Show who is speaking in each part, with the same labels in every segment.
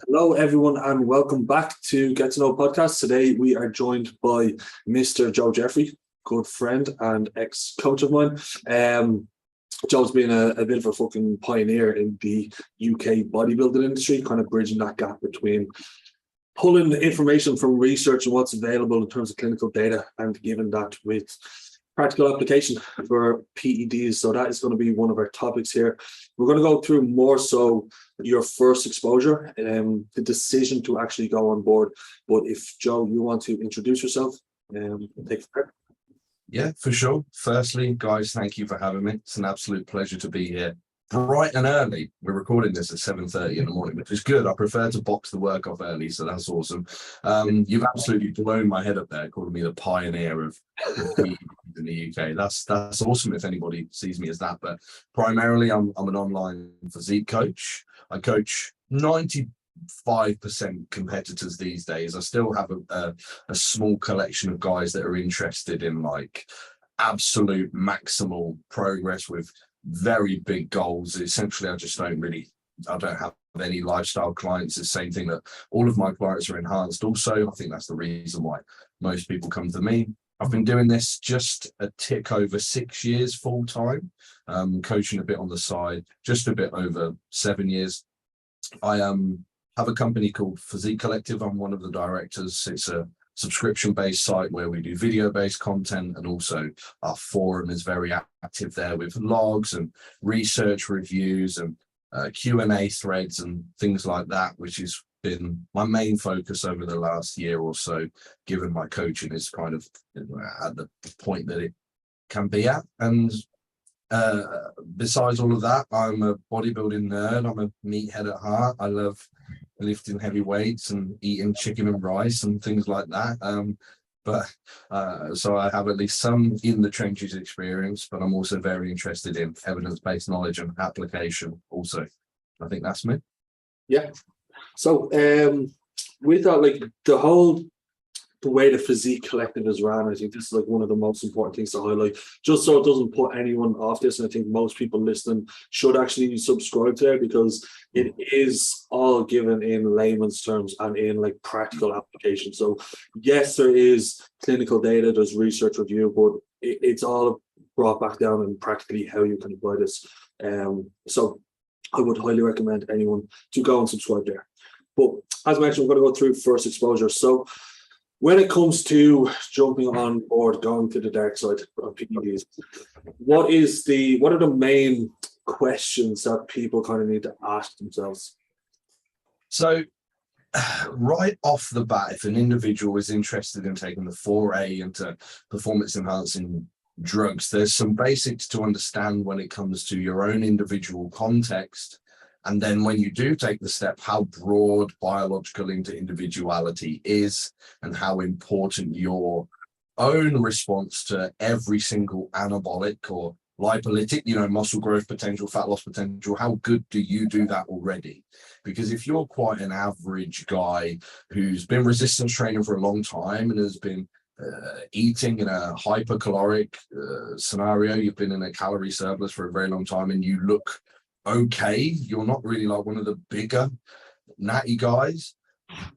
Speaker 1: Hello, everyone, and welcome back to Get to Know Podcast. Today, we are joined by Mr. Joe Jeffery, good friend and ex-coach of mine. Joe's been a bit of a fucking pioneer in the UK bodybuilding industry, kind of bridging that gap between pulling information from research and what's available in terms of clinical data and giving that with practical application for PEDs. So that is going to be one of our topics here. We're going to go through more so your first exposure, the decision to actually go on board. But if, Joe, you want to introduce yourself, take it back.
Speaker 2: Yeah, for sure. Firstly, guys, thank you for having me. It's an absolute pleasure to be here. Bright and early. We're recording this at 7:30 in the morning, which is good. I prefer to box the work off early, so that's awesome. You've absolutely blown my head up there, calling me the pioneer of PEDs in the UK. That's awesome if anybody sees me as that. But primarily, I'm an online physique coach. I coach 95% competitors these days. I still have a small collection of guys that are interested in like absolute maximal progress with very big goals. Essentially, I don't have any lifestyle clients. It's the same thing that all of my clients are enhanced. Also, I think that's the reason why most people come to me. I've been doing this just a tick over 6 years full time, coaching a bit on the side, just a bit over 7 years. I have a company called Physique Collective. I'm one of the directors. It's a subscription-based site where we do video-based content, and also our forum is very active there with logs and research reviews and Q&A threads and things like that, which has been my main focus over the last year or so, given my coaching is kind of at the point that it can be at. And besides all of that, I'm a bodybuilding nerd. I'm a meathead at heart. I love lifting heavy weights and eating chicken and rice and things like that. So I have at least some in the trenches experience, but I'm also very interested in evidence-based knowledge and application also. I think that's me.
Speaker 1: Yeah. So with that, like the way the Physique Collective is ran, I think this is like one of the most important things to highlight, just so it doesn't put anyone off this. And I think most people listening should actually subscribe to it, because it is all given in layman's terms and in like practical application. So yes, there is clinical data, there's research review, but it's all brought back down in practically how you can apply this. So I would highly recommend anyone to go and subscribe there. But as mentioned, we're going to go through first exposure. So when it comes to jumping on board, going to the dark side of PEDs, what are the main questions that people kind of need to ask themselves?
Speaker 2: So right off the bat, if an individual is interested in taking the foray into performance enhancing drugs, there's some basics to understand when it comes to your own individual context. And then when you do take the step, how broad biological individuality is and how important your own response to every single anabolic or lipolytic, muscle growth potential, fat loss potential, how good do you do that already? Because if you're quite an average guy who's been resistance training for a long time and has been eating in a hypercaloric scenario, you've been in a calorie surplus for a very long time, and you look okay, you're not really like one of the bigger natty guys,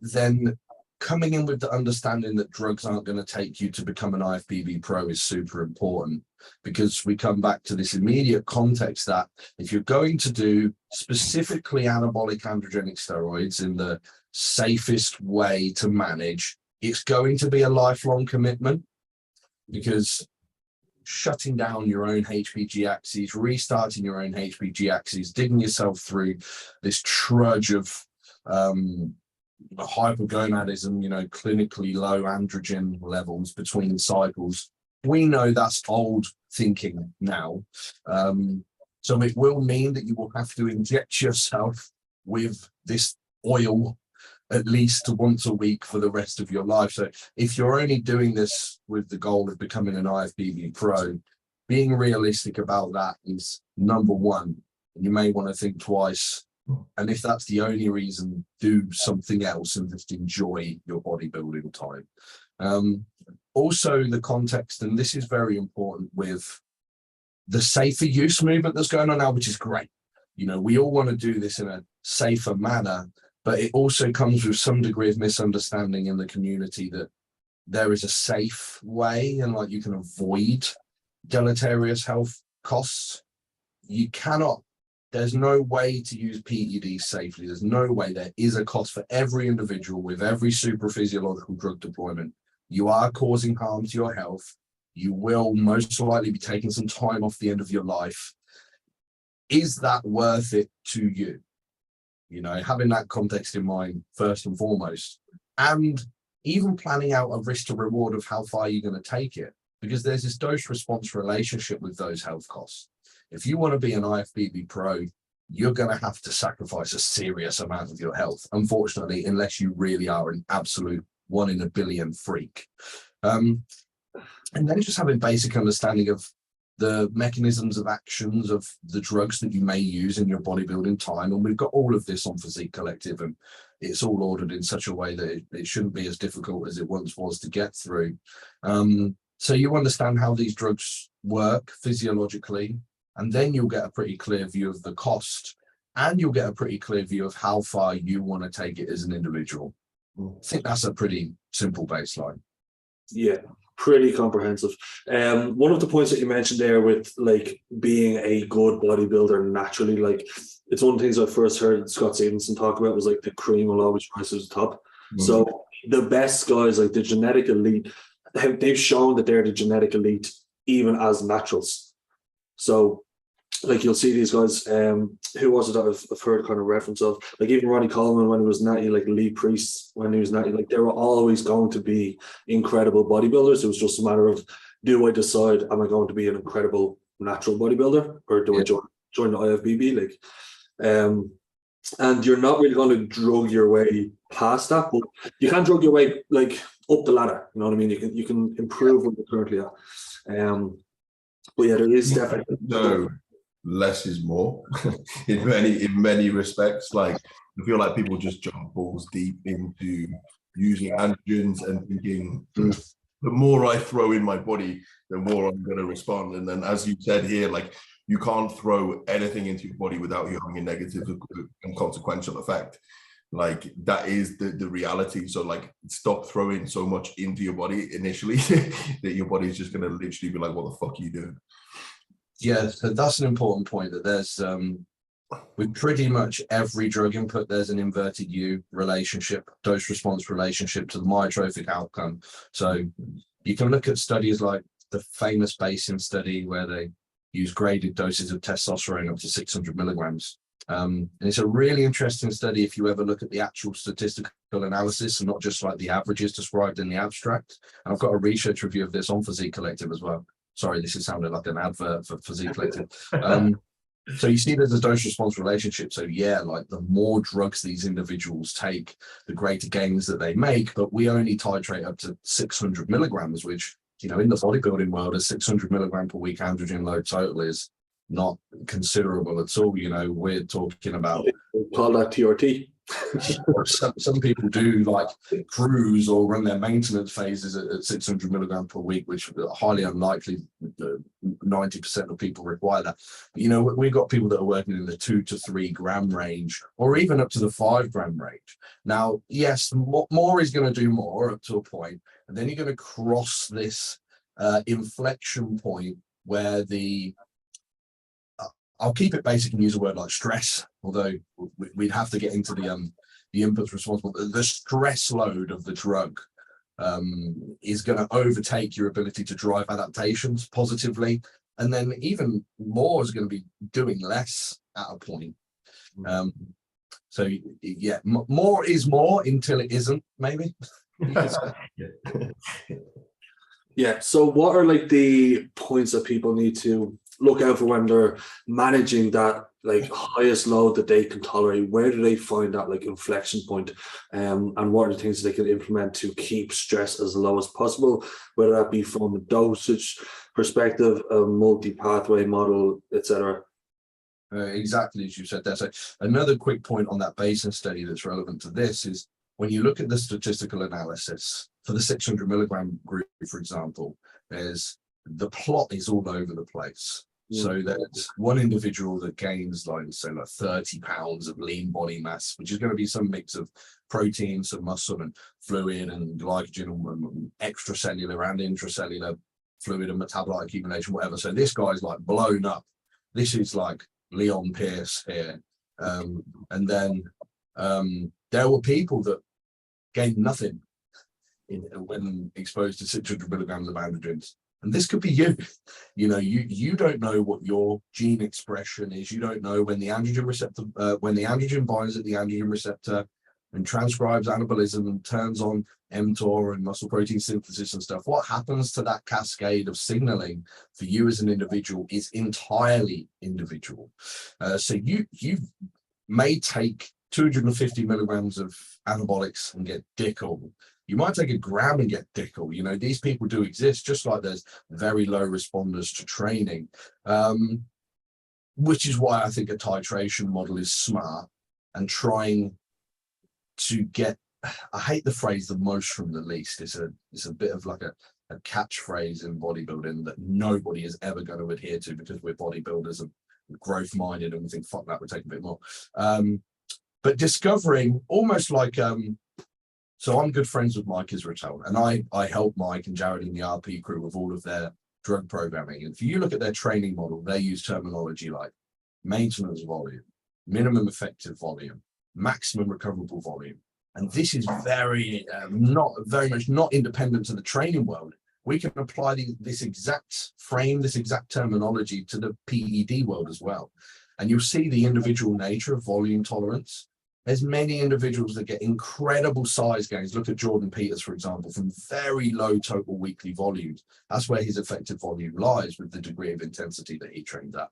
Speaker 2: then coming in with the understanding that drugs aren't going to take you to become an IFBB pro is super important, because we come back to this immediate context that if you're going to do specifically anabolic androgenic steroids in the safest way to manage, it's going to be a lifelong commitment, because shutting down your own HPG axes, restarting your own HPG axes, digging yourself through this trudge of hypogonadism, clinically low androgen levels between cycles. We know that's old thinking now. So it will mean that you will have to inject yourself with this oil at least once a week for the rest of your life. So if you're only doing this with the goal of becoming an IFBB pro, being realistic about that is number one. You may want to think twice. And if that's the only reason, do something else and just enjoy your bodybuilding time. Also the context, and this is very important with the safer use movement that's going on now, which is great. We all want to do this in a safer manner, but it also comes with some degree of misunderstanding in the community that there is a safe way and like you can avoid deleterious health costs. You cannot, there's no way to use PEDs safely. There's no way. There is a cost for every individual with every supraphysiological drug deployment. You are causing harm to your health. You will most likely be taking some time off the end of your life. Is that worth it to you? You know, having that context in mind first and foremost, and even planning out a risk to reward of how far you're going to take it, because there's this dose response relationship with those health costs. If you want to be an IFBB pro, you're going to have to sacrifice a serious amount of your health, unfortunately, unless you really are an absolute 1 in a billion freak. And then just having basic understanding of the mechanisms of actions of the drugs that you may use in your bodybuilding time. And we've got all of this on Physique Collective, and it's all ordered in such a way that it shouldn't be as difficult as it once was to get through. So you understand how these drugs work physiologically, and then you'll get a pretty clear view of the cost, and you'll get a pretty clear view of how far you want to take it as an individual. I think that's a pretty simple baseline.
Speaker 1: Yeah, pretty comprehensive. One of the points that you mentioned there with like being a good bodybuilder naturally, like it's one of the things I first heard Scott Stevenson talk about was like the cream will always rise to the top. So the best guys, like the genetic elite, they've shown that they're the genetic elite even as naturals. So like you'll see these guys, who was it that I've heard kind of reference of, like even Ronnie Coleman when he was natty, like Lee Priest when he was natty, like they were always going to be incredible bodybuilders. It was just a matter of, do I decide, am I going to be an incredible natural bodybuilder, or do I join the IFBB? Like, and you're not really going to drug your way past that, but you can drug your way like up the ladder. You know what I mean? You can improve what you're currently at. But yeah, there is definitely
Speaker 3: no. Less is more in many respects. Like I feel like people just jump balls deep into using androgens and thinking the more I throw in my body, the more I'm going to respond. And then, as you said here, like you can't throw anything into your body without you having a negative and consequential effect. Like that is the reality. So like stop throwing so much into your body initially that your body is just going to literally be like, what the fuck are you doing?
Speaker 2: Yeah, so that's an important point, that there's with pretty much every drug input, there's an inverted U relationship, dose response relationship to the myotrophic outcome. So you can look at studies like the famous Basin study where they use graded doses of testosterone up to 600 milligrams. And it's a really interesting study if you ever look at the actual statistical analysis and not just like the averages described in the abstract. And I've got a research review of this on Physique Collective as well. Sorry, this is sounding like an advert for Physique Collective. So you see there's a dose response relationship. So yeah, like the more drugs these individuals take, the greater gains that they make, but we only titrate up to 600 milligrams, which, you know, in the bodybuilding world, a 600 milligram per week androgen load total is not considerable at all. You know, we're talking about...
Speaker 1: Call that TRT.
Speaker 2: Some people do like cruise or run their maintenance phases at 600 milligram per week, which are highly unlikely. 90% of people require that. But, you know, we've got people that are working in the 2 to 3 gram range, or even up to the 5 gram range. Now, yes, more is going to do more up to a point, and then you're going to cross this inflection point where I'll keep it basic and use a word like stress, although we'd have to get into the inputs responsible. The stress load of the drug is going to overtake your ability to drive adaptations positively. And then even more is going to be doing less at a point. So yeah, more is more until it isn't, maybe.
Speaker 1: Yeah. So what are like the points that people need to look out for when they're managing that like highest load that they can tolerate? Where do they find that like inflection point? And what are the things they can implement to keep stress as low as possible, whether that be from a dosage perspective, a multi-pathway model, etc.
Speaker 2: Exactly as you said there. So another quick point on that Basin study that's relevant to this is when you look at the statistical analysis for the 600 milligram group, for example, the plot is all over the place. So there's one individual that gains like 30 pounds of lean body mass, which is going to be some mix of protein, some muscle and fluid and glycogen and extracellular and intracellular fluid and metabolite accumulation, whatever. So this guy's like blown up. This is like Leon Pierce here. And then there were people that gained nothing when exposed to 600 milligrams of androgens. And this could be you. You don't know what your gene expression is. You don't know when the androgen receptor, when the androgen binds at the androgen receptor and transcribes anabolism and turns on mTOR and muscle protein synthesis and stuff. What happens to that cascade of signaling for you as an individual is entirely individual. So you may take 250 milligrams of anabolics and get dick all. You might take a gram and get dick all. These people do exist, just like there's very low responders to training, which is why I think a titration model is smart and trying to get, I hate the phrase the most from the least. It's a bit of like a catchphrase in bodybuilding that nobody is ever going to adhere to because we're bodybuilders and growth minded and we think, fuck that, we'll take a bit more. But discovering almost like, so I'm good friends with Mike Israel, and I help Mike and Jared and the RP crew with all of their drug programming. And if you look at their training model, they use terminology like maintenance volume, minimum effective volume, maximum recoverable volume. And this is very much not independent to the training world. We can apply this exact frame, this exact terminology to the PED world as well. And you'll see the individual nature of volume tolerance. There's many individuals that get incredible size gains. Look at Jordan Peters, for example, from very low total weekly volumes. That's where his effective volume lies with the degree of intensity that he trains at.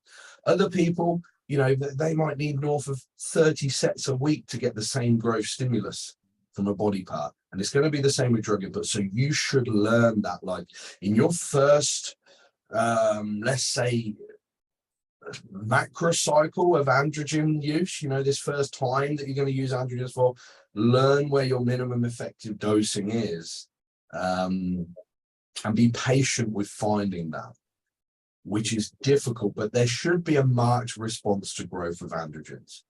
Speaker 2: Other people, they might need north of 30 sets a week to get the same growth stimulus from a body part. And it's going to be the same with drug input. So you should learn that, like in your first, let's say, macro cycle of androgen use, this first time that you're going to use androgens for, learn where your minimum effective dosing is, and be patient with finding that, which is difficult, but there should be a marked response to growth of androgens,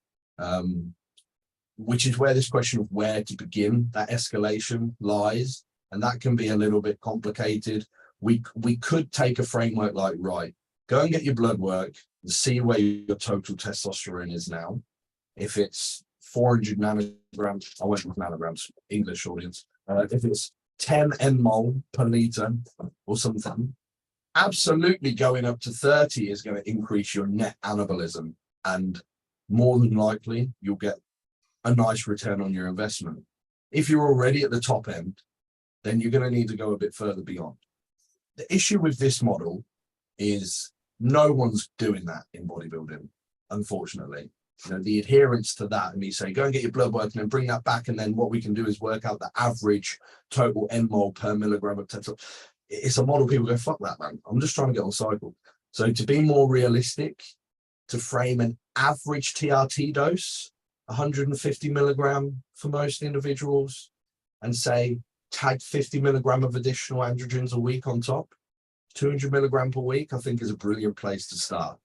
Speaker 2: which is where this question of where to begin that escalation lies. And that can be a little bit complicated. We could take a framework like, right, go and get your blood work and see where your total testosterone is now. If it's 400 nanograms, I went with nanograms, English audience. If it's 10 nmol per liter or something, absolutely going up to 30 is going to increase your net anabolism. And more than likely, you'll get a nice return on your investment. If you're already at the top end, then you're going to need to go a bit further beyond. The issue with this model is no one's doing that in bodybuilding, unfortunately. The adherence to that, and me say, go and get your blood work and then bring that back, and then what we can do is work out the average total nmol per milligram of testosterone. It's a model people go, fuck that, man. I'm just trying to get on cycle. So to be more realistic, to frame an average TRT dose, 150 milligram for most individuals, and say, tag 50 milligram of additional androgens a week on top, 200 milligram per week, I think is a brilliant place to start.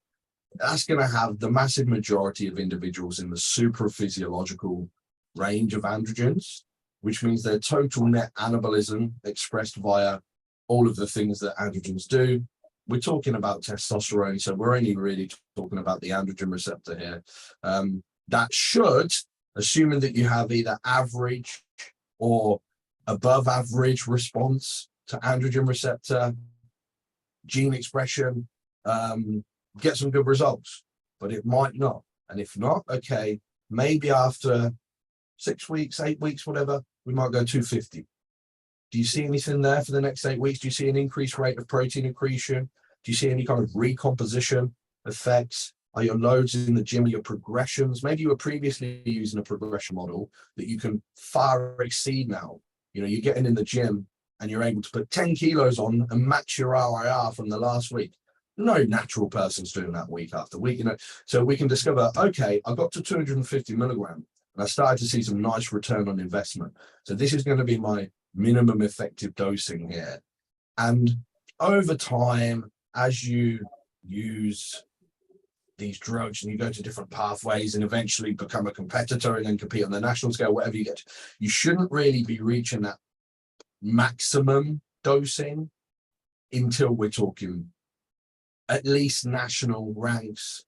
Speaker 2: That's going to have the massive majority of individuals in the supraphysiological range of androgens, which means their total net anabolism expressed via all of the things that androgens do. We're talking about testosterone, so we're only really talking about the androgen receptor here. That should, assuming that you have either average or above average response to androgen receptor gene expression, get some good results, but it might not. And if not, okay, maybe after 6 weeks, 8 weeks, whatever, we might go 250. Do you see anything there for the next 8 weeks? Do you see an increased rate of protein accretion? Do you see any kind of recomposition effects? Are your loads in the gym, your progressions? Maybe you were previously using a progression model that you can far exceed now. You're getting in the gym and you're able to put 10 kilos on and match your RIR from the last week. No natural person's doing that week after week, So we can discover, okay, I got to 250 milligram and I started to see some nice return on investment. So this is going to be my minimum effective dosing here. And over time, as you use these drugs and you go to different pathways and eventually become a competitor and then compete on the national scale, whatever you get to, you shouldn't really be reaching that maximum dosing until we're talking at least national ranks,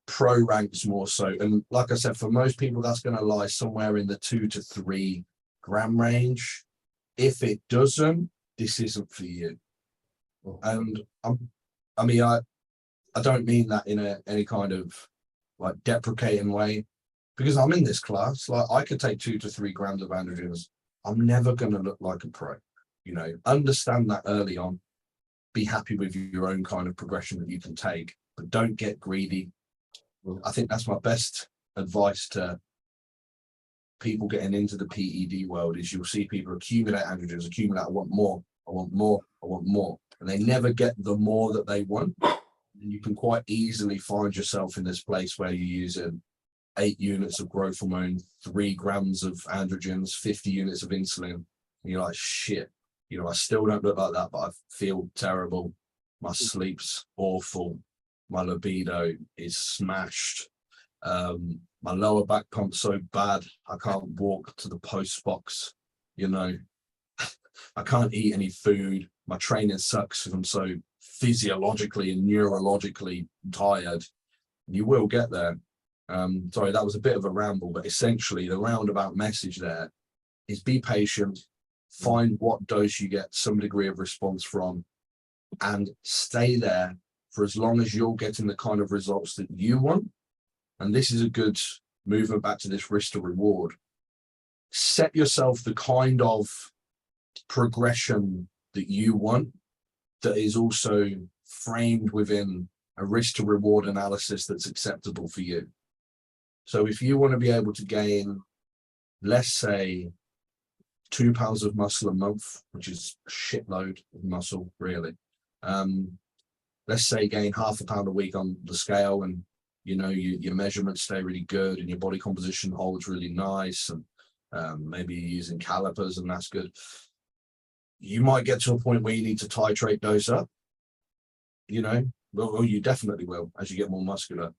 Speaker 2: pro ranks more so. And like I said, for most people, that's going to lie somewhere in the 2 to 3 gram range. If it doesn't, this isn't for you. And I don't mean that in any kind of like deprecating way, because I'm in this class. Like, I could take 2 to 3 grams of androgens. I'm never going to look like a pro. You know, understand that early on. Be happy with your own kind of progression that you can take, but don't get greedy. I think that's my best advice to people getting into the PED world, is you'll see people accumulate androgens, accumulate, I want more, I want more, I want more. And they never get the more that they want. And you can quite easily find yourself in this place where you're using 8 units of growth hormone, 3 grams of androgens, 50 units of insulin. And you're like, shit, you know, I still don't look like that, but I feel terrible. My sleep's awful. My libido is smashed. My lower back pump's so bad, I can't walk to the post box, you know. I can't eat any food. My training sucks because I'm so physiologically and neurologically tired. You will get there. Sorry, that was a bit of a ramble, but essentially the roundabout message there is be patient, find what dose you get some degree of response from, and stay there for as long as you're getting the kind of results that you want. And this is a good movement back to this risk to reward. Set yourself the kind of progression that you want that is also framed within a risk to reward analysis that's acceptable for you. So if you want to be able to gain, let's say, 2 pounds of muscle a month, which is a shitload of muscle, really. Let's say gain ½ pound a week on the scale, and you know your measurements stay really good and your body composition holds really nice, and maybe you're using calipers and that's good. You might get to a point where you need to titrate dose up, you know, well, you definitely will. As you get more muscular,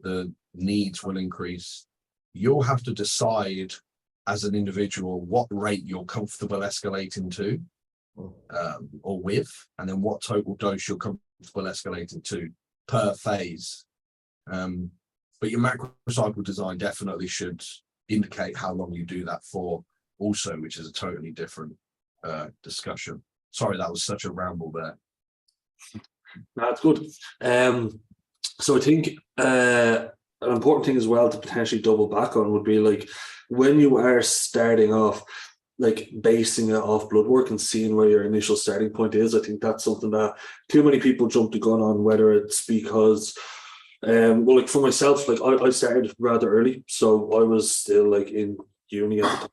Speaker 2: the needs will increase. You'll have to decide as an individual what rate you're comfortable escalating to, or with, and then what total dose you're comfortable escalating to per phase. But your macro cycle design definitely should indicate how long you do that for also, which is a totally different discussion. Sorry, that was such a ramble there.
Speaker 1: That's good. So I think an important thing as well to potentially double back on would be like when you are starting off, like basing it off blood work and seeing where your initial starting point is. I think that's something that too many people jump the gun on, whether it's because well, like for myself, like I started rather early, so I was still like in uni at the time.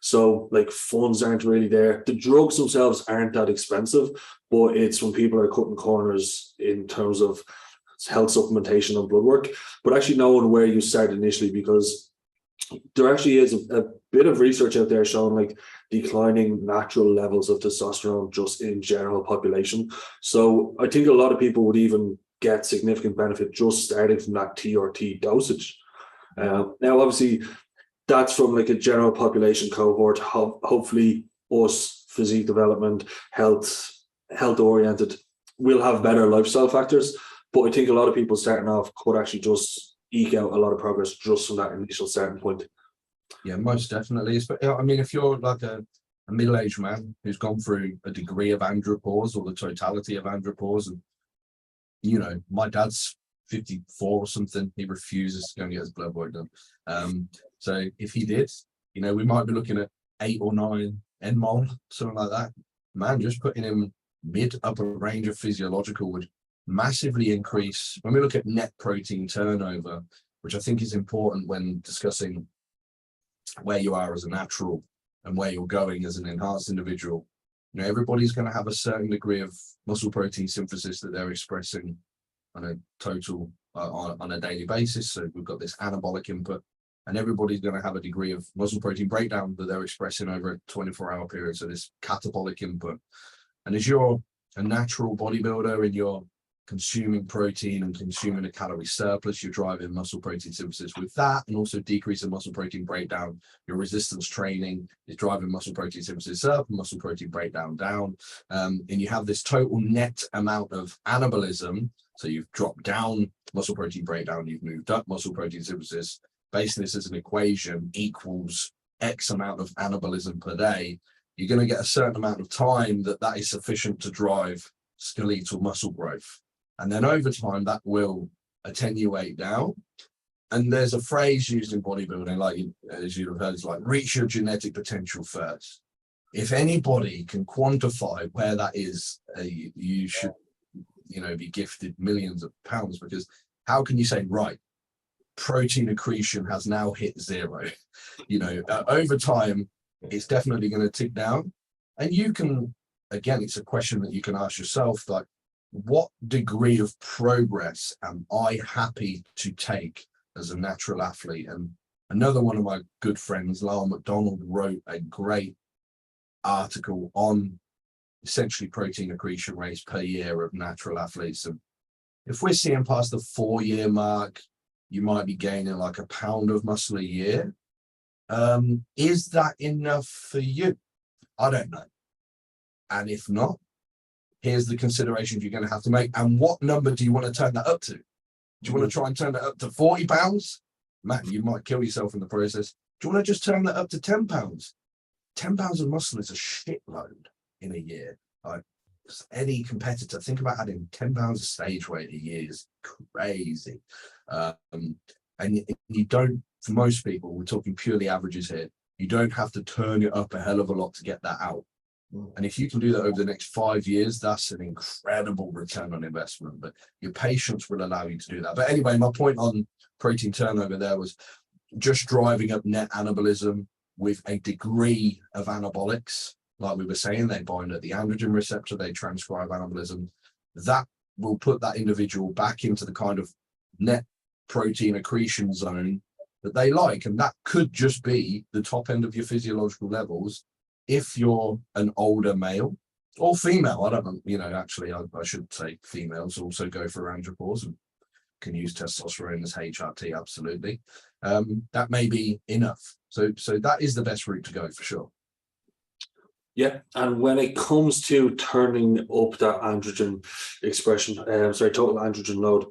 Speaker 1: So like funds aren't really there. The drugs themselves aren't that expensive, but it's when people are cutting corners in terms of health supplementation and blood work. But actually knowing where you start initially, because there actually is a bit of research out there showing like declining natural levels of testosterone just in general population. So I think a lot of people would even get significant benefit just starting from that TRT dosage. Now, obviously, that's from like a general population cohort. Hopefully, us physique development, health oriented, will have better lifestyle factors. But I think a lot of people starting off could actually just eke out a lot of progress just from that initial starting point.
Speaker 2: Yeah, most definitely. I mean, if you're like a middle-aged man who's gone through a degree of andropause or the totality of andropause, and you know, my dad's 54 or something, he refuses to go and get his blood work done. So if he did, you know, we might be looking at 8 or 9 nmol, something like that. Man, just putting him mid-upper range of physiological would massively increase. When we look at net protein turnover, which I think is important when discussing where you are as a natural and where you're going as an enhanced individual, you know, everybody's going to have a certain degree of muscle protein synthesis that they're expressing on a total on a daily basis. So we've got this anabolic input, and everybody's going to have a degree of muscle protein breakdown that they're expressing over a 24-hour period. So this catabolic input. And as you're a natural bodybuilder and you're consuming protein and consuming a calorie surplus, you're driving muscle protein synthesis with that, and also decreasing muscle protein breakdown. Your resistance training is driving muscle protein synthesis up, muscle protein breakdown down, and you have this total net amount of anabolism. So you've dropped down muscle protein breakdown, you've moved up muscle protein synthesis. Basing this as an equation equals X amount of anabolism per day. You're going to get a certain amount of time that is sufficient to drive skeletal muscle growth. And then over time, that will attenuate down. And there's a phrase used in bodybuilding, like, as you've heard, it's like, reach your genetic potential first. If anybody can quantify where that is, you should, be gifted millions of pounds, because how can you say, right, protein accretion has now hit zero? Over time, it's definitely going to tick down. And you can, again, it's a question that you can ask yourself, like, what degree of progress am I happy to take as a natural athlete? And another one of my good friends, Lyle McDonald, wrote a great article on essentially protein accretion rates per year of natural athletes. And if we're seeing past the 4-year mark, you might be gaining like a pound of muscle a year. Is that enough for you? I don't know. And if not, here's the considerations you're going to have to make. And what number do you want to turn that up to? Do you want to try and turn that up to 40 pounds? Man, you might kill yourself in the process. Do you want to just turn that up to 10 pounds? 10 pounds of muscle is a shitload in a year. Like, any competitor, think about adding 10 pounds of stage weight a year is crazy. And you don't, for most people, we're talking purely averages here, you don't have to turn it up a hell of a lot to get that out. And if you can do that over the next 5 years, that's an incredible return on investment. But your patience will allow you to do that. But anyway, my point on protein turnover there was just driving up net anabolism with a degree of anabolics. Like we were saying, they bind at the androgen receptor, they transcribe anabolism. That will put that individual back into the kind of net protein accretion zone that they like. And that could just be the top end of your physiological levels if you're an older male or female. I don't know, actually, I should say females also go for andropause and can use testosterone as HRT, absolutely. That may be enough. So that is the best route to go for sure.
Speaker 1: Yeah, and when it comes to turning up that androgen expression, total androgen load,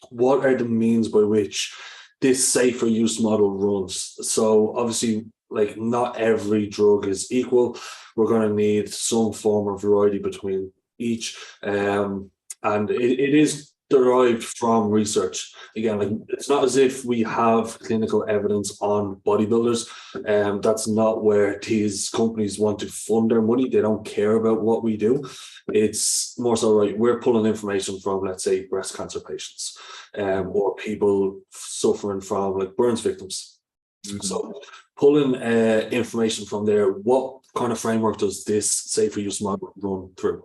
Speaker 1: what are the means by which this safer use model runs? So obviously, like, not every drug is equal. We're going to need some form of variety between each, and it is derived from research. Again, like, it's not as if we have clinical evidence on bodybuilders. That's not where these companies want to fund their money. They don't care about what we do. It's more so, right, we're pulling information from, let's say, breast cancer patients, or people suffering from, like, burns victims. So pulling information from there, what kind of framework does this safer use model run through?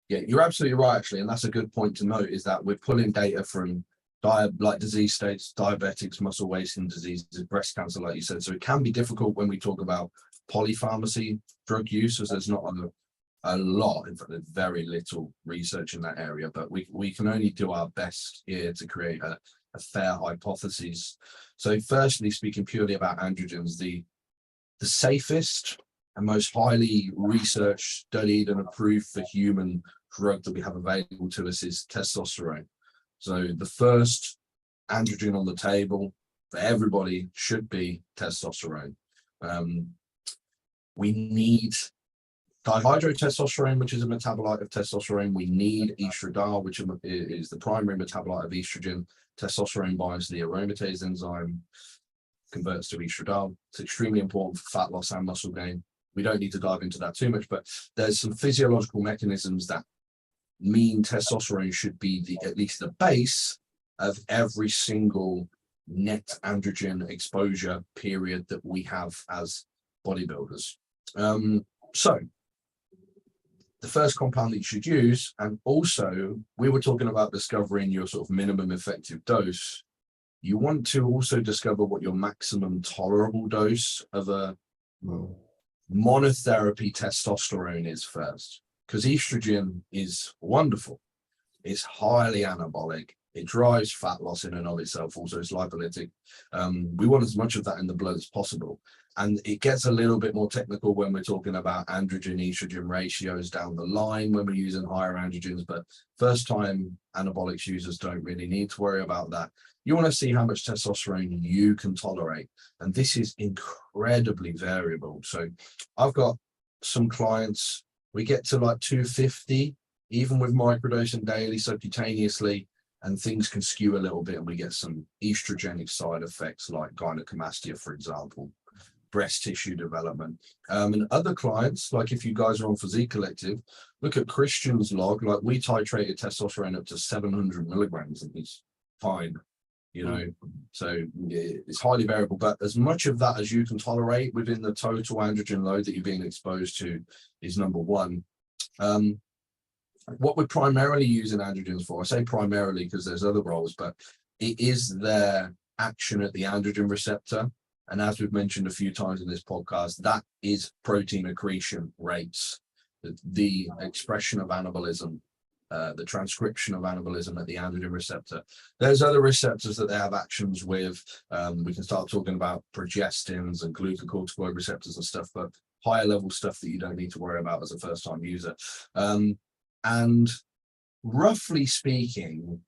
Speaker 2: Yeah, you're absolutely right, actually. And that's a good point to note, is that we're pulling data from disease states, diabetics, muscle wasting diseases, breast cancer, like you said. So it can be difficult when we talk about polypharmacy drug use, as there's not a lot, in fact, there's very little research in that area. But we can only do our best here to create a fair hypothesis. So firstly, speaking purely about androgens, the safest and most highly researched, studied and approved for human drug that we have available to us is testosterone. So the first androgen on the table for everybody should be testosterone. We need dihydrotestosterone, which is a metabolite of testosterone. We need estradiol, which is the primary metabolite of estrogen. Testosterone binds the aromatase enzyme, converts to estradiol. It's extremely important for fat loss and muscle gain. We don't need to dive into that too much, but there's some physiological mechanisms that mean testosterone should be at least the base of every single net androgen exposure period that we have as bodybuilders. So the first compound that you should use, and also we were talking about discovering your sort of minimum effective dose. You want to also discover what your maximum tolerable dose of a monotherapy testosterone is first, because estrogen is wonderful. It's highly anabolic. It drives fat loss in and of itself. Also, it's lipolytic. We want as much of that in the blood as possible. And it gets a little bit more technical when we're talking about androgen estrogen ratios down the line when we're using higher androgens. But first time anabolics users don't really need to worry about that. You want to see how much testosterone you can tolerate. And this is incredibly variable. So I've got some clients, we get to like 250, even with microdosing daily subcutaneously, and things can skew a little bit and we get some estrogenic side effects like gynecomastia, for example, breast tissue development. And other clients, like if you guys are on Physique Collective, look at Christian's log, like we titrated testosterone up to 700 milligrams and he's fine, you know. So it's highly variable, but as much of that as you can tolerate within the total androgen load that you're being exposed to is number one. What we're primarily using androgens for, I say primarily because there's other roles, but it is their action at the androgen receptor. And as we've mentioned a few times in this podcast, that is protein accretion rates, the expression of anabolism, the transcription of anabolism at the androgen receptor. There's other receptors that they have actions with. We can start talking about progestins and glucocorticoid receptors and stuff, but higher level stuff that you don't need to worry about as a first time user. And roughly speaking,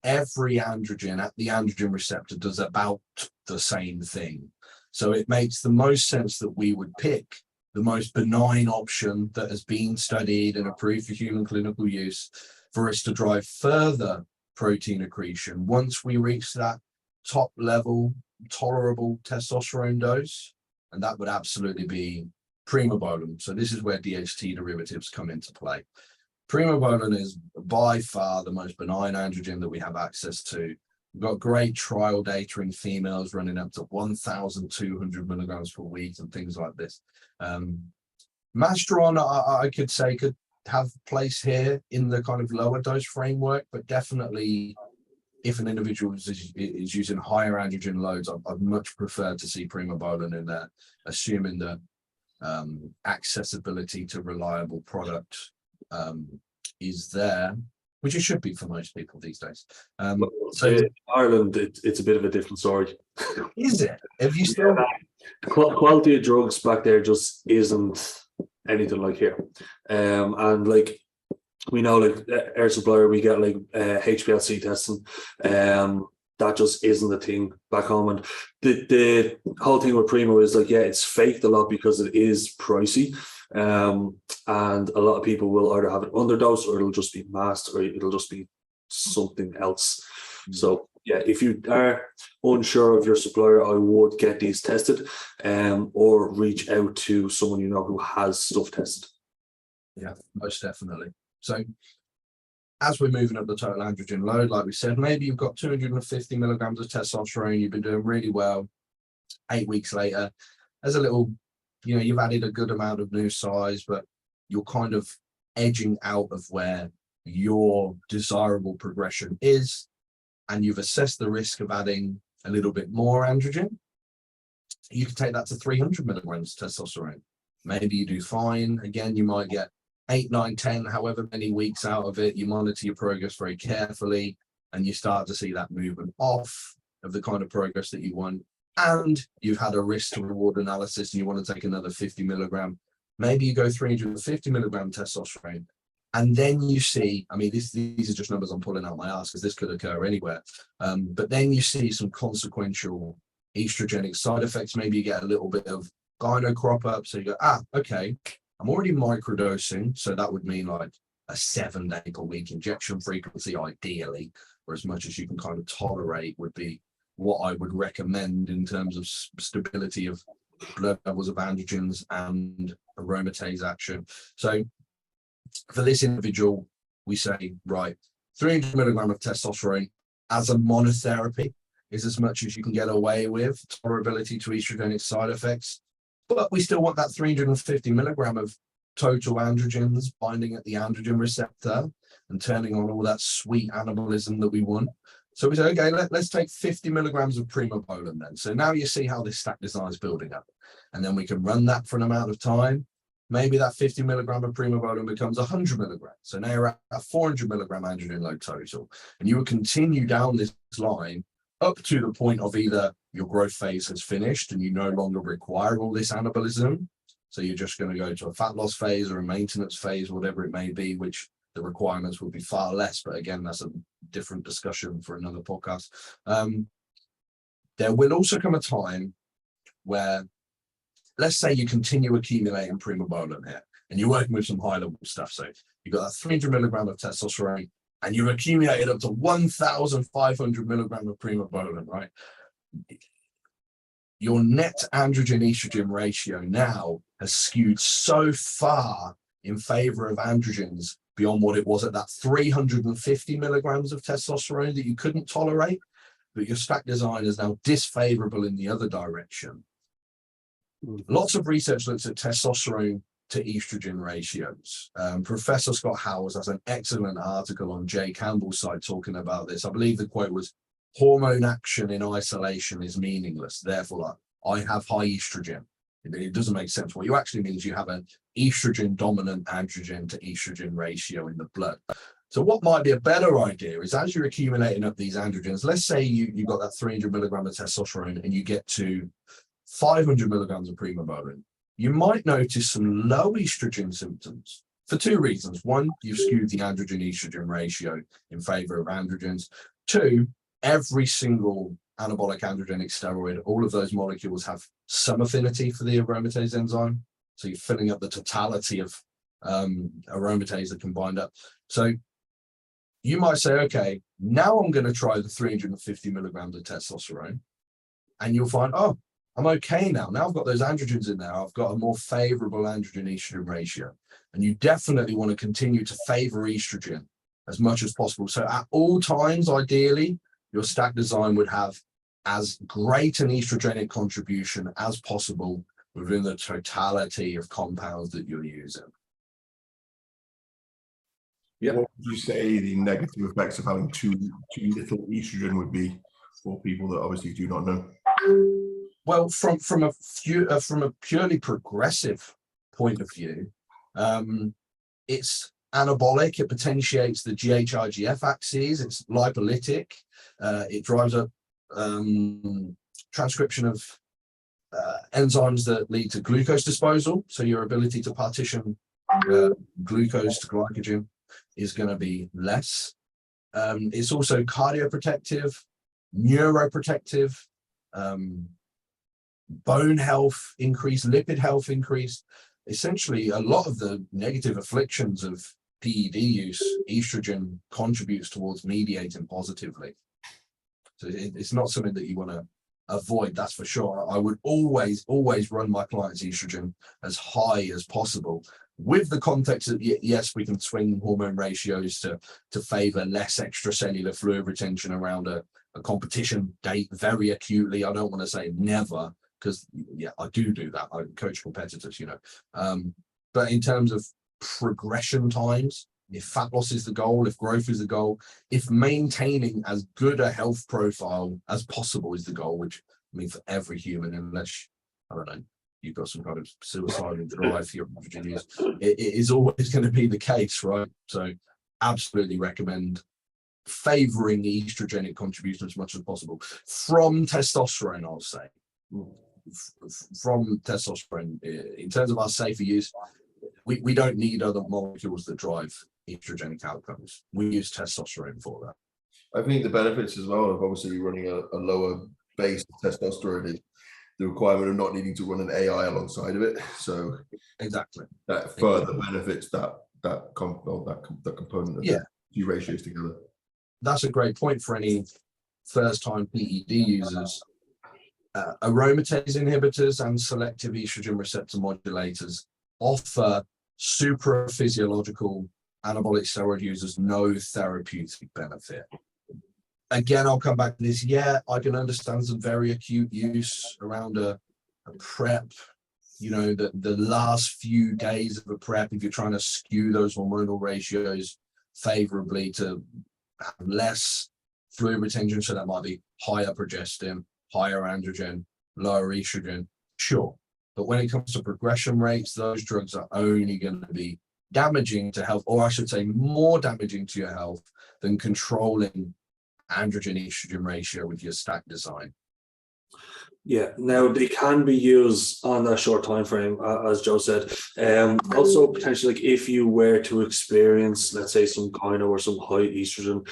Speaker 2: every androgen at the androgen receptor does about the same thing. So it makes the most sense that we would pick the most benign option that has been studied and approved for human clinical use for us to drive further protein accretion once we reach that top level tolerable testosterone dose. And that would absolutely be primobolan. So this is where DHT derivatives come into play. Primobolan is by far the most benign androgen that we have access to. We've got great trial data in females running up to 1,200 milligrams per week and things like this. Masteron, I could say, could have place here in the kind of lower dose framework, but definitely if an individual is using higher androgen loads, I'd much prefer to see primobolan in there, assuming that accessibility to reliable product is there, which it should be for most people these days.
Speaker 1: So in Ireland, it's a bit of a different story.
Speaker 2: Is it? Have you still?
Speaker 1: Quality of drugs back there just isn't anything like here. And like we know, like air supplier, we get like HPLC testing. That just isn't a thing back home. And the whole thing with Primo is like, yeah, it's faked a lot because it is pricey. And a lot of people will either have an underdose or it'll just be masked or it'll just be something else. So yeah, if you are unsure of your supplier, I would get these tested or reach out to someone you know who has stuff tested.
Speaker 2: Yeah, most definitely. So as we're moving up the total androgen load, like we said, maybe you've got 250 milligrams of testosterone, you've been doing really well. 8 weeks later, there's a little, you know, you've added a good amount of new size, but you're kind of edging out of where your desirable progression is, and you've assessed the risk of adding a little bit more androgen. You can take that to 300 milligrams of testosterone. Maybe you do fine. Again, you might get 8, 9, 10, however many weeks out of it. You monitor your progress very carefully, and you start to see that movement off of the kind of progress that you want. And you've had a risk to reward analysis and you want to take another 50 milligram. Maybe you go 350 milligram testosterone. And then you see, I mean, these are just numbers I'm pulling out my ass because this could occur anywhere. But then you see some consequential estrogenic side effects. Maybe you get a little bit of gyno crop up. So you go, okay, I'm already microdosing. So that would mean like a 7-day per week injection frequency, ideally, or as much as you can kind of tolerate would be what I would recommend in terms of stability of blood levels of androgens and aromatase action. So for this individual, we say, right, 300 milligram of testosterone as a monotherapy is as much as you can get away with, tolerability to estrogenic side effects, but we still want that 350 milligram of total androgens binding at the androgen receptor and turning on all that sweet anabolism that we want. So we say, okay, let's take 50 milligrams of primobolan then. So now you see how this stack design is building up. And then we can run that for an amount of time. maybe that 50 milligram of primobolan becomes 100 milligrams. So now you're at 400 milligram androgen load total. And you will continue down this line up to the point of either your growth phase has finished and you no longer require all this anabolism. So you're just going to go to a fat loss phase or a maintenance phase, whatever it may be, which the requirements will be far less. But again, that's a different discussion for another podcast. There will also come a time where, let's say you continue accumulating primobolan here and you're working with some high level stuff. So you've got that 300 milligram of testosterone and you've accumulated up to 1,500 milligram of primobolan, right? Your net androgen estrogen ratio now has skewed so far in favor of androgens beyond what it was at that 350 milligrams of testosterone that you couldn't tolerate, but your stack design is now disfavorable in the other direction. Lots of research looks at testosterone to estrogen ratios. Professor Scott Howes has an excellent article on Jay Campbell's site talking about this. I believe the quote was, "Hormone action in isolation is meaningless. Therefore, I have high estrogen." It doesn't make sense. What you actually mean is you have an estrogen dominant androgen to estrogen ratio in the blood. So what might be a better idea is, as you're accumulating up these androgens, let's say you got that 300 milligram of testosterone and you get to 500 milligrams of primobolan, you might notice some low estrogen symptoms for two reasons. One, you've skewed the androgen estrogen ratio in favor of androgens. Two, every single anabolic androgenic steroid, all of those molecules have some affinity for the aromatase enzyme. So you're filling up the totality of aromatase that can bind up. So you might say, okay, now I'm going to try the 350 milligrams of testosterone. And you'll find, oh, I'm okay now. Now I've got those androgens in there. I've got a more favorable androgen estrogen ratio. And you definitely want to continue to favor estrogen as much as possible. So at all times, ideally, your stack design would have as great an estrogenic contribution as possible within the totality of compounds that you're using.
Speaker 3: Yeah. What would you say the negative effects of having too little estrogen would be for people that obviously do not know?
Speaker 2: Well, from a purely progressive point of view, it's anabolic. It potentiates the GH-IGF axes. It's lipolytic. It drives up transcription of enzymes that lead to glucose disposal. So your ability to partition glucose to glycogen is going to be less. It's also cardioprotective, neuroprotective, bone health increase, lipid health increase. Essentially, a lot of the negative afflictions of PED use, estrogen contributes towards mediating positively. So it's not something that you want to avoid, that's for sure. I would always run my clients' estrogen as high as possible, with the context that yes, we can swing hormone ratios to favor less extracellular fluid retention around a competition date very acutely. I don't want to say never, because yeah, I do that. I coach competitors, you know. But in terms of progression times, if fat loss is the goal, if growth is the goal, if maintaining as good a health profile as possible is the goal, which I mean for every human, unless, I don't know, you've got some kind of suicidal drive for your androgen use, it is always going to be the case, right? So absolutely recommend favoring the estrogenic contribution as much as possible from testosterone, I'll say. From testosterone, in terms of our safer use, we don't need other molecules that drive estrogenic outcomes. We use testosterone for that.
Speaker 3: I think the benefits as well of obviously running a lower base of testosterone is the requirement of not needing to run an AI alongside of it. So
Speaker 2: exactly,
Speaker 3: that further benefits that component of the two ratios together.
Speaker 2: That's a great point for any first-time PED users. Aromatase inhibitors and selective estrogen receptor modulators offer supraphysiological anabolic steroid users no therapeutic benefit. Again, I'll come back to this. Yeah, I can understand some very acute use around a prep, you know, the last few days of a prep, if you're trying to skew those hormonal ratios favorably to have less fluid retention. So that might be higher progestin, higher androgen, lower estrogen. Sure, But when it comes to progression rates, those drugs are only going to be damaging to health, or I should say more damaging to your health than controlling androgen estrogen ratio with your stack design.
Speaker 1: Yeah, now they can be used on a short time frame, as Joe said. Also, potentially, like if you were to experience, let's say, some gyno or some high estrogen,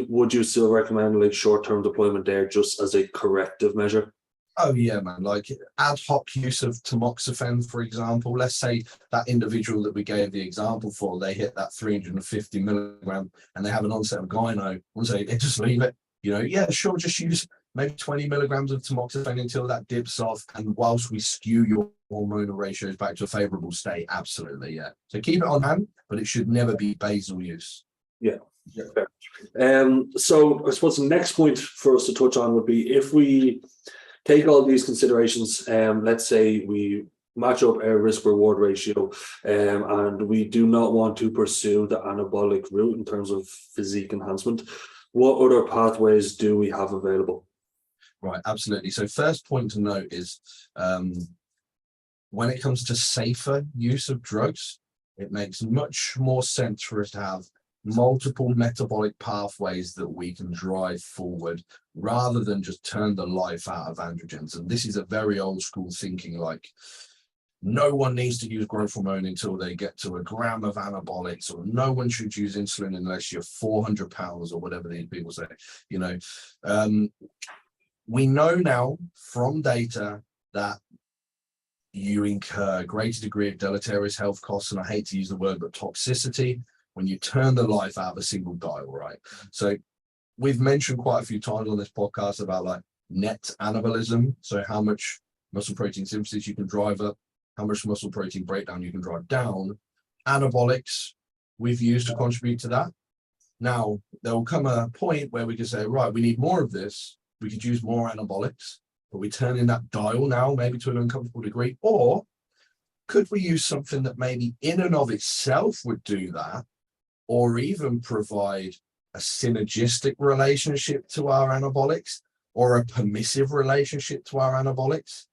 Speaker 1: would you still recommend like short-term deployment there, just as a corrective measure?
Speaker 2: Oh yeah, man. Like ad hoc use of tamoxifen, for example. Let's say that individual that we gave the example for, they hit that 350 milligram and they have an onset of gyno. We'll say, just leave it. You know, yeah, sure, just use maybe 20 milligrams of tamoxifen until that dips off. And whilst we skew your hormonal ratios back to a favorable state, absolutely, yeah. So keep it on hand, but it should never be basal use.
Speaker 1: Yeah. So I suppose the next point for us to touch on would be if we take all these considerations, let's say we match up our risk reward ratio, and we do not want to pursue the anabolic route in terms of physique enhancement. What other pathways do we have available?
Speaker 2: Right, absolutely. So first point to note is when it comes to safer use of drugs, it makes much more sense for us to have multiple metabolic pathways that we can drive forward rather than just turn the life out of androgens. And this is a very old school thinking, like no one needs to use growth hormone until they get to a gram of anabolics, or no one should use insulin unless you're 400 pounds or whatever these people say. You know, we know now from data that you incur a greater degree of deleterious health costs, and I hate to use the word, but toxicity, when you turn the life out of a single dial, right? So we've mentioned quite a few times on this podcast about like net anabolism. So how much muscle protein synthesis you can drive up, how much muscle protein breakdown you can drive down. Anabolics we've used to contribute to that. Now, there will come a point where we can say, right, we need more of this. We could use more anabolics, but we turn in that dial now, maybe to an uncomfortable degree. Or could we use something that maybe in and of itself would do that, or even provide a synergistic relationship to our anabolics or a permissive relationship to our anabolics,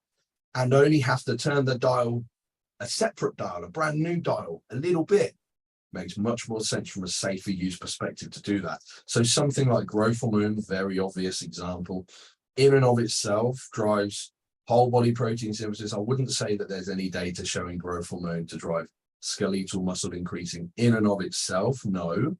Speaker 2: and only have to turn the dial, a separate dial, a brand new dial, a little bit? Makes much more sense from a safer use perspective to do that. So something like growth hormone, very obvious example, in and of itself drives whole body protein synthesis. I wouldn't say that there's any data showing growth hormone to drive skeletal muscle increasing in and of itself, no,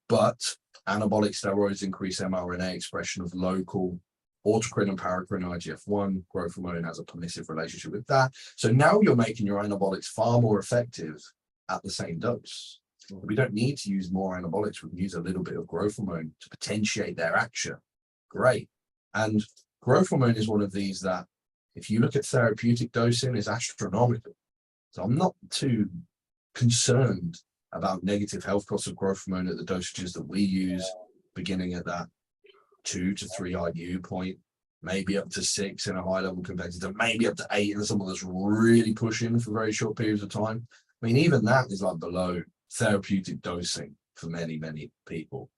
Speaker 2: but anabolic steroids increase mRNA expression of local autocrine and paracrine IGF-1. Growth hormone has a permissive relationship with that. So now you're making your anabolics far more effective at the same dose. We don't need to use more anabolics. We can use a little bit of growth hormone to potentiate their action. Great. And growth hormone is one of these that, if you look at therapeutic dosing, is astronomical. So I'm not too concerned about negative health costs of growth hormone at the dosages that we use, beginning at that 2 to 3 IU point, maybe up to 6 in a high level competitor, maybe up to 8 in someone that's really pushing for very short periods of time. I mean, even that is like below therapeutic dosing for many, many people.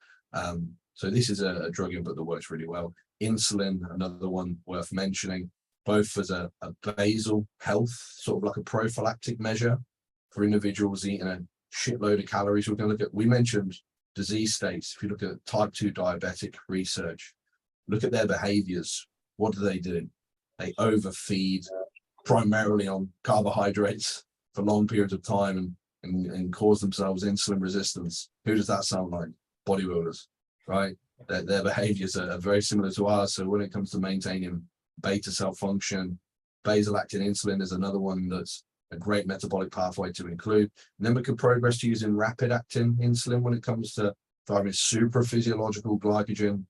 Speaker 2: So this is a drug input that works really well. Insulin, another one worth mentioning, both as a basal health, sort of like a prophylactic measure for individuals eating a shitload of calories. We're going to look at, we mentioned disease states. If you look at type 2 diabetic research, look at their behaviors. What do? They overfeed primarily on carbohydrates for long periods of time and cause themselves insulin resistance. Who does that sound like? Bodybuilders, right? Their behaviors are very similar to ours. So when it comes to maintaining beta cell function, basal acting insulin is another one that's a great metabolic pathway to include. And then we can progress to using rapid acting insulin when it comes to driving super physiological glycogen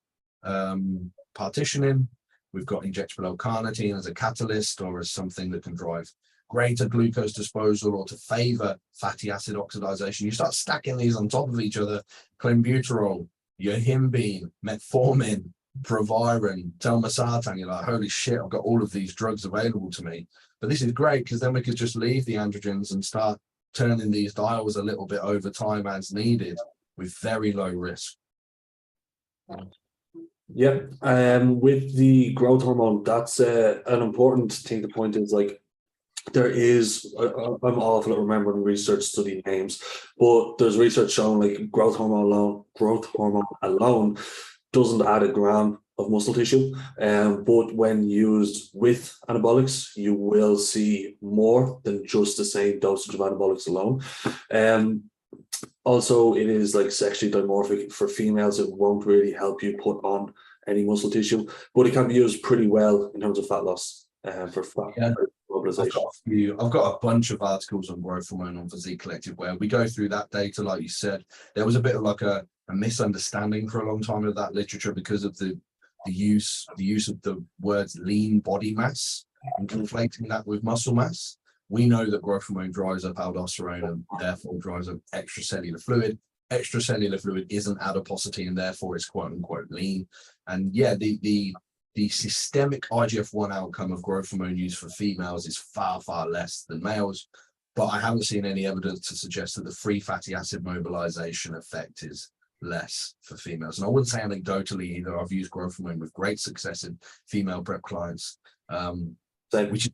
Speaker 2: partitioning. We've got injectable L-carnitine as a catalyst or as something that can drive greater glucose disposal or to favor fatty acid oxidation. You start stacking these on top of each other: clenbuterol, yohimbine, metformin, proviron, telmisartan. You're like, holy shit, I've got all of these drugs available to me. But this is great because then we could just leave the androgens and start turning these dials a little bit over time as needed with very low risk.
Speaker 1: Yeah, with the growth hormone, that's an important thing to point is like there is, I'm awful at remembering research study names, but there's research showing like growth hormone alone doesn't add a gram of muscle tissue. But when used with anabolics, you will see more than just the same dosage of anabolics alone. Also, it is like sexually dimorphic for females. It won't really help you put on any muscle tissue, but it can be used pretty well in terms of fat loss for fat mobilization.
Speaker 2: I've got a bunch of articles on growth hormone on Physique Collective where we go through that data. Like you said, there was a bit of like a misunderstanding for a long time of that literature because of the use of the words lean body mass and conflating that with muscle mass. We know that growth hormone drives up aldosterone and therefore drives up extracellular fluid. Extracellular fluid isn't adiposity and therefore it's quote unquote lean. And yeah, the systemic IGF-1 outcome of growth hormone use for females is far, far less than males. But I haven't seen any evidence to suggest that the free fatty acid mobilization effect is less for females. And I wouldn't say anecdotally either. I've used growth hormone with great success in female prep clients, which is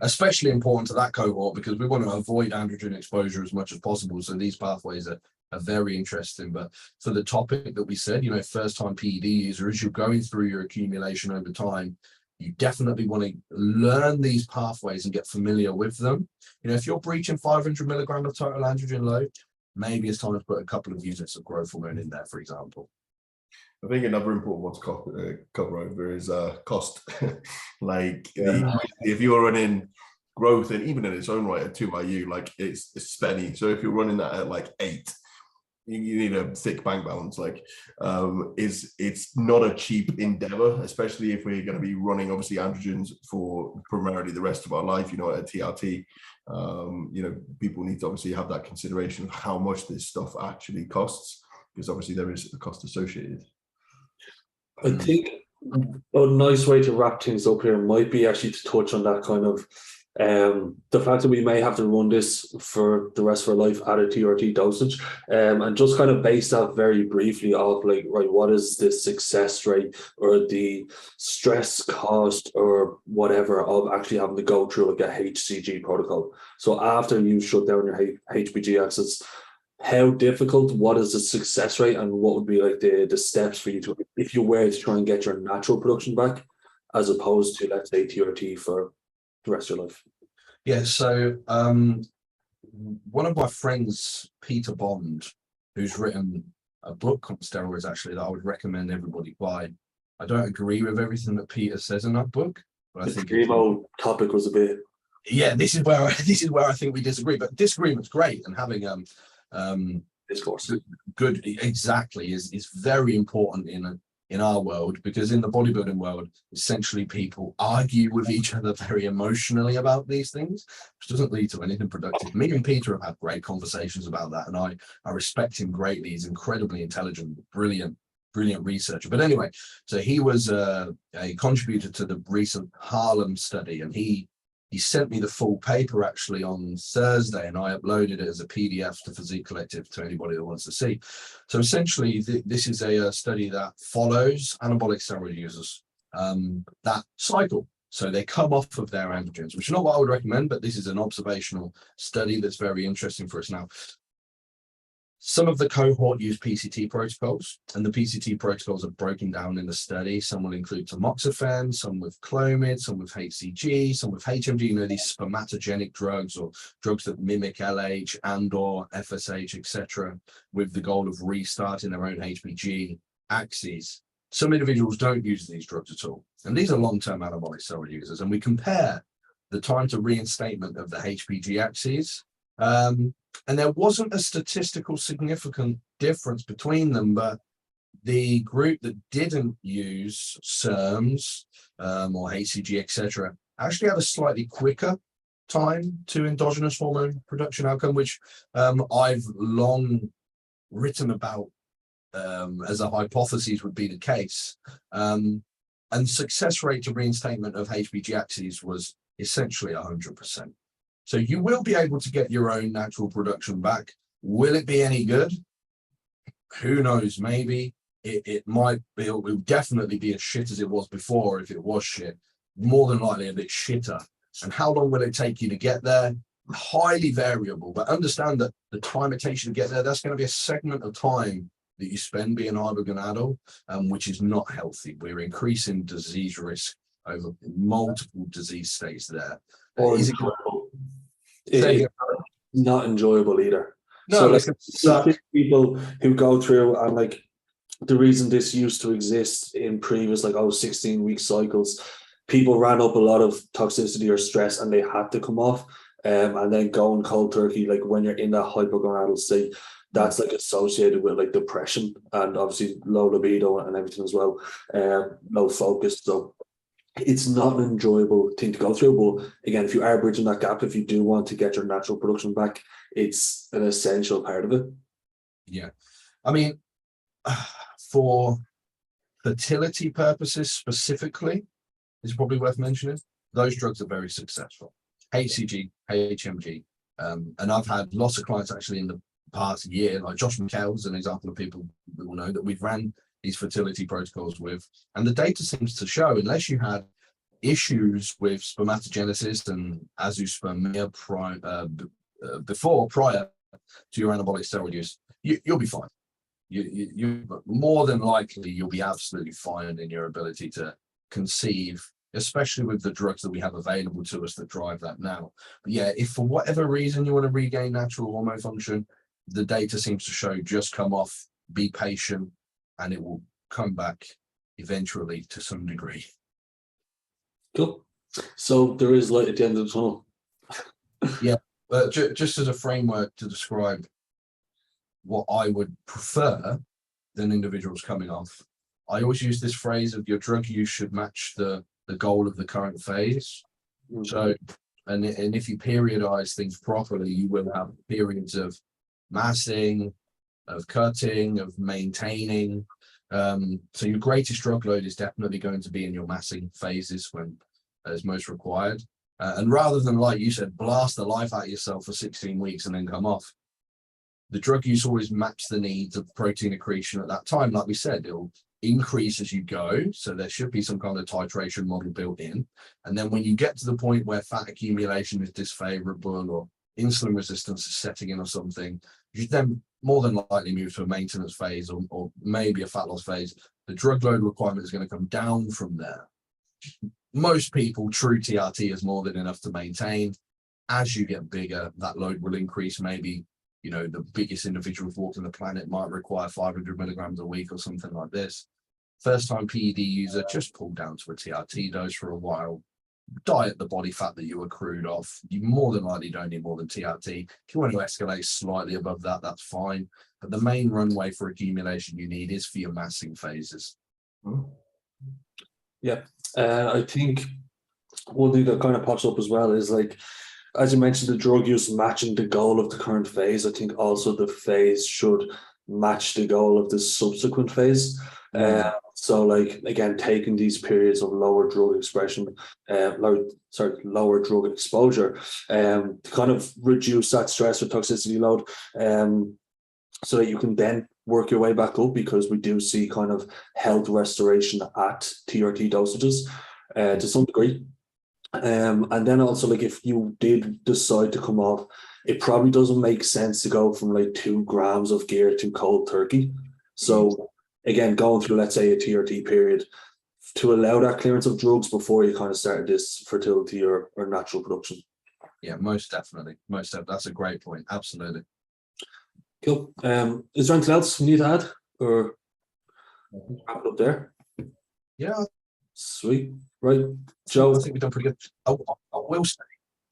Speaker 2: especially important to that cohort because we want to avoid androgen exposure as much as possible. So these pathways are very interesting. But for the topic that we said, first time PED user, as you're going through your accumulation over time, you definitely want to learn these pathways and get familiar with them. If you're breaching 500 milligram of total androgen load, maybe it's time to put a couple of units of growth hormone in there, for example.
Speaker 3: I think another important one to cover over is cost. If you're running growth, and even in its own right at 2IU, like it's spenny. So if you're running that at like 8, you need a thick bank balance. It's not a cheap endeavor, especially if we're going to be running obviously androgens for primarily the rest of our life. At TRT, people need to obviously have that consideration of how much this stuff actually costs, because obviously there is a cost associated.
Speaker 1: I think a nice way to wrap things up here might be actually to touch on that kind of the fact that we may have to run this for the rest of our life at a TRT dosage, and just kind of base that very briefly off like, right, what is the success rate or the stress cost or whatever of actually having to go through like a HCG protocol. So after you shut down your HPG axis, how difficult, what is the success rate, and what would be like the steps for you to, if you were to try and get your natural production back, as opposed to, let's say, TRT for the rest of your life?
Speaker 2: Yeah, so one of my friends, Peter Bond, who's written a book on steroids actually that I would recommend everybody buy. I don't agree with everything that Peter says in that book, but I think
Speaker 1: the topic was a bit.
Speaker 2: Yeah, this is where I think we disagree. But disagreement's great, and having
Speaker 1: discourse
Speaker 2: good exactly is very important in our world, because in the bodybuilding world, essentially people argue with each other very emotionally about these things, which doesn't lead to anything productive. Me and Peter have had great conversations about that, and I respect him greatly. He's incredibly intelligent, brilliant researcher. But anyway, so he was a contributor to the recent Harlem study, and he sent me the full paper actually on Thursday, and I uploaded it as a PDF to Physique Collective to anybody that wants to see. So essentially, this is a study that follows anabolic steroid users, that cycle. So they come off of their androgens, which is not what I would recommend, but this is an observational study that's very interesting for us now. Some of the cohort use PCT protocols, and the PCT protocols are broken down in the study. Some will include tamoxifen, some with Clomid, some with HCG, some with HMG, these spermatogenic drugs or drugs that mimic LH and or FSH, etc., with the goal of restarting their own HPG axes. Some individuals don't use these drugs at all, and these are long-term anabolic steroid users, and we compare the time to reinstatement of the HPG axes, and there wasn't a statistical significant difference between them, but the group that didn't use SERMs or HCG, etc., actually had a slightly quicker time to endogenous hormone production outcome, which I've long written about as a hypothesis would be the case. And success rate to reinstatement of HPG axes was essentially 100%. So you will be able to get your own natural production back. Will it be any good? Who knows? Maybe it might be. It will definitely be as shit as it was before. If it was shit, more than likely a bit shitter And how long will it take you to get there? Highly variable, but understand that the time it takes you to get there, that's going to be a segment of time that you spend being hypergonadal, which is not healthy. We're increasing disease risk over multiple disease states there.
Speaker 1: Or
Speaker 2: Is it
Speaker 1: not enjoyable either.
Speaker 2: No,
Speaker 1: So like,
Speaker 2: listen,
Speaker 1: people who go through, and like the reason this used to exist in previous like 16-week cycles, people ran up a lot of toxicity or stress and they had to come off. And then going cold turkey, like when you're in that hypergonadal state, that's like associated with like depression and obviously low libido and everything as well, low focus. So it's not an enjoyable thing to go through. But again, if you are bridging that gap, if you do want to get your natural production back, it's an essential part of it.
Speaker 2: Yeah. I mean, for fertility purposes specifically, it's probably worth mentioning, those drugs are very successful. HCG, HMG, and I've had lots of clients actually in the past year, like Josh McHale's an example of people we will know that we've ran these fertility protocols with, and the data seems to show, unless you had issues with spermatogenesis and azoospermia prior to your anabolic steroid use, you'll be fine. You more than likely you'll be absolutely fine in your ability to conceive, especially with the drugs that we have available to us that drive that now. But yeah, if for whatever reason you want to regain natural hormone function, the data seems to show just come off, be patient, and it will come back eventually to some degree.
Speaker 1: Cool. So there is light at the end of the tunnel.
Speaker 2: Yeah, but just as a framework to describe what I would prefer than individuals coming off, I always use this phrase of your drug use should match the goal of the current phase. Mm-hmm. So, and if you periodize things properly, you will have periods of massing, of cutting, of maintaining. So your greatest drug load is definitely going to be in your massing phases when is most required. And rather than, like you said, blast the life out of yourself for 16 weeks and then come off, the drug use always match the needs of protein accretion at that time. Like we said, it'll increase as you go. So there should be some kind of titration model built in. And then when you get to the point where fat accumulation is disfavorable or insulin resistance is setting in or something, you then more than likely move to a maintenance phase or maybe a fat loss phase. The drug load requirement is going to come down from there. Most people, true TRT is more than enough to maintain. As you get bigger, that load will increase. Maybe, you know, the biggest individuals walking the planet might require 500 milligrams a week or something like this. First time PED user, just pull down to a TRT dose for a while. Diet the body fat that you accrued off. You more than likely don't need more than TRT. If you want to escalate slightly above that, that's fine. But the main runway for accumulation you need is for your massing phases.
Speaker 1: Yeah. I think one thing that kind of pops up as well is, like, as you mentioned, the drug use matching the goal of the current phase. I think also the phase should match the goal of the subsequent phase. So, like, again, taking these periods of lower drug expression, lower drug exposure, to kind of reduce that stress or toxicity load, so that you can then work your way back up, because we do see kind of health restoration at TRT dosages to some degree. And then also, like, if you did decide to come off, it probably doesn't make sense to go from like 2 grams of gear to cold turkey. So again, going through, let's say, a TRT period to allow that clearance of drugs before you kind of started this fertility or natural production.
Speaker 2: Yeah, most definitely. That's a great point. Absolutely.
Speaker 1: Cool. Is there anything else you need to add, or wrap it up there?
Speaker 2: Yeah.
Speaker 1: Sweet. Right, Joe.
Speaker 2: I think we've done pretty good. I will say,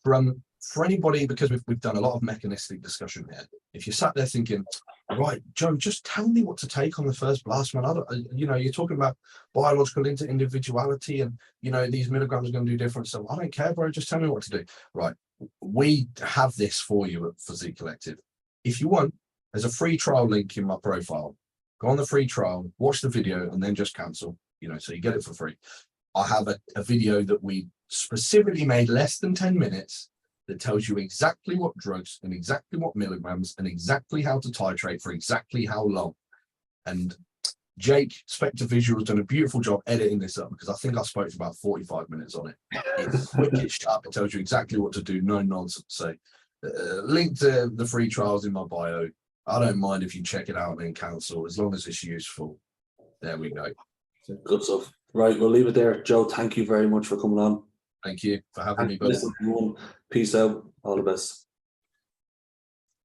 Speaker 2: for anybody, because we've done a lot of mechanistic discussion here, if you sat there thinking, right, Joe, just tell me what to take on the first blast, man. You're talking about biological individuality, and these milligrams are going to do different. So I don't care, bro. Just tell me what to do. Right. We have this for you at Physique Collective. If you want, there's a free trial link in my profile. Go on the free trial, watch the video, and then just cancel. So you get it for free. I have a video that we specifically made less than 10 minutes that tells you exactly what drugs and exactly what milligrams and exactly how to titrate for exactly how long. And Jake, Spectre Visual, has done a beautiful job editing this up because I think I spoke for about 45 minutes on it. It's wicked sharp. It tells you exactly what to do, no nonsense. So, link to the free trials in my bio. I don't mind if you check it out and then cancel, as long as it's useful. There we go.
Speaker 1: Good stuff. Right, we'll leave it there. Joe, thank you very much for coming on.
Speaker 2: Thank you for having me, buddy.
Speaker 1: Listen, everyone, peace out. All the best.